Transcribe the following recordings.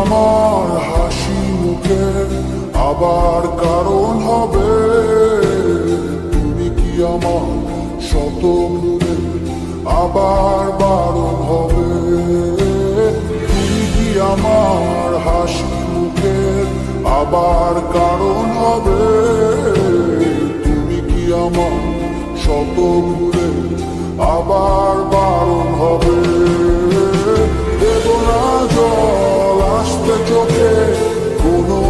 আমার হাসি মুখে আবার কারণ হবে, তুমি কি আমার শত ভুলে আবার বারণ হবে। তুমি কি আমার হাসি মুখে আবার কারণ হবে, তুমি কি আমার শত ভুলে আবার বারণ হবে। দেব না জল আসতে চোখে কোনো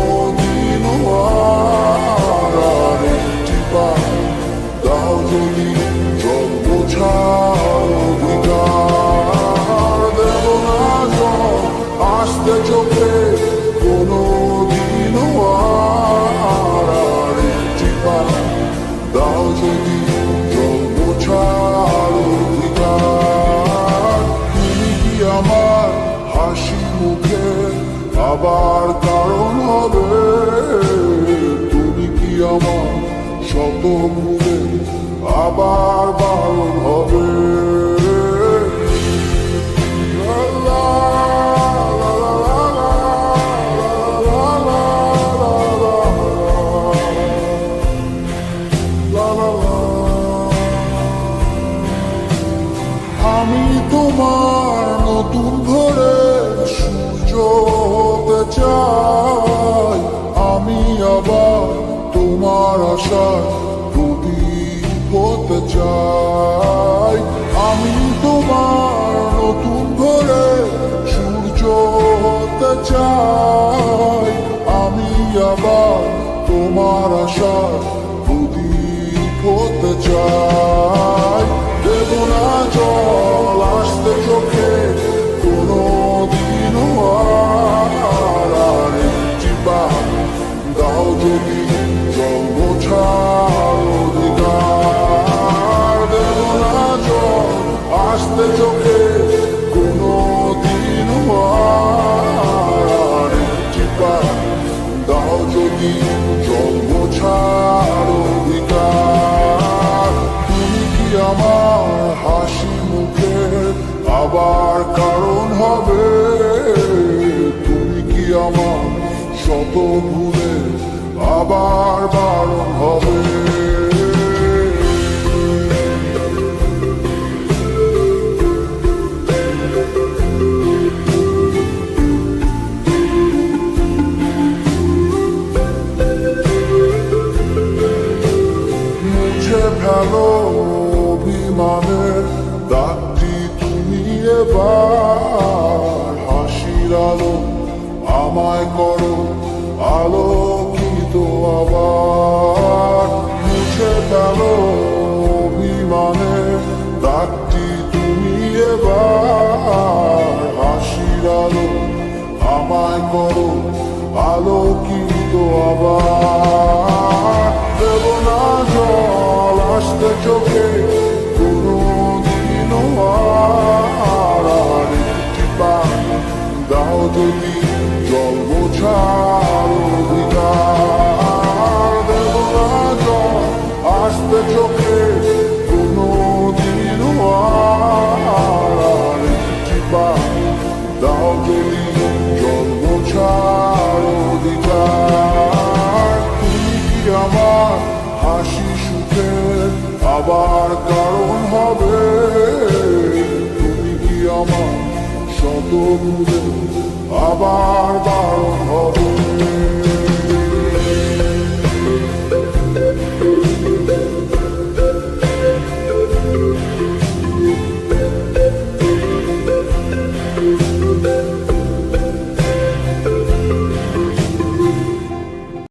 দিনও আর একটি বার, দাও যদি জল মোছার অধিকার। দেব না জল আসতে চোখে কোনো দিনও আর একটি বার, দাও যদি জল মোছার অধিকার। তুমি কি আমার হাসি মুখে আবার কারণ হবে, তুমি কি আমার শত ভুলে আবার বারণ হবে। আমি তোমার নতুন ভোরে সূর্য হতে চাই, আমি আবার তোমার আশার প্রদীপ হতে চাই। আমি তোমার নতুন ভোরে সূর্য হতে চাই, আমি আবার তোমার আশার প্রদীপ হতে চাই। দেব না জল আসতে চোখে কোনো দিনও আর একটি বার, দাও যদি জল মোছার অধিকার। দেব না জল আসতে চোখে কোনো দিনও আর একটি বার, দাও যদি জল মোছার অধিকার। তুমি কি আমার হাসি মুখে আবার কারণ হবে, তুমি কি আমার শত ভুলে আবার বারণ হবে। মুছে ফেলো অভিমানের দাগটি তুমি এবার, হাসির আলো আমায় করো আলোকিত আবার। মুছে ফেলো অভিমানের দাগটি তুমি এবার, হাসির আলো আমায় করো আলোকিত আবার। দেব না জল আসতে চোখে কোনো দিনও আর একটি বার, দাও যদি জল মোছার অধিকার। দেব না জল আসতে চোখে কোনো দিনও আর একটি বার, দাও যদি জল মোছার অধিকার। তুমি কি আমার হাসি সুখে আবার কারণ হবে, তুমি কি আমার শত ভুলে আবার বারণ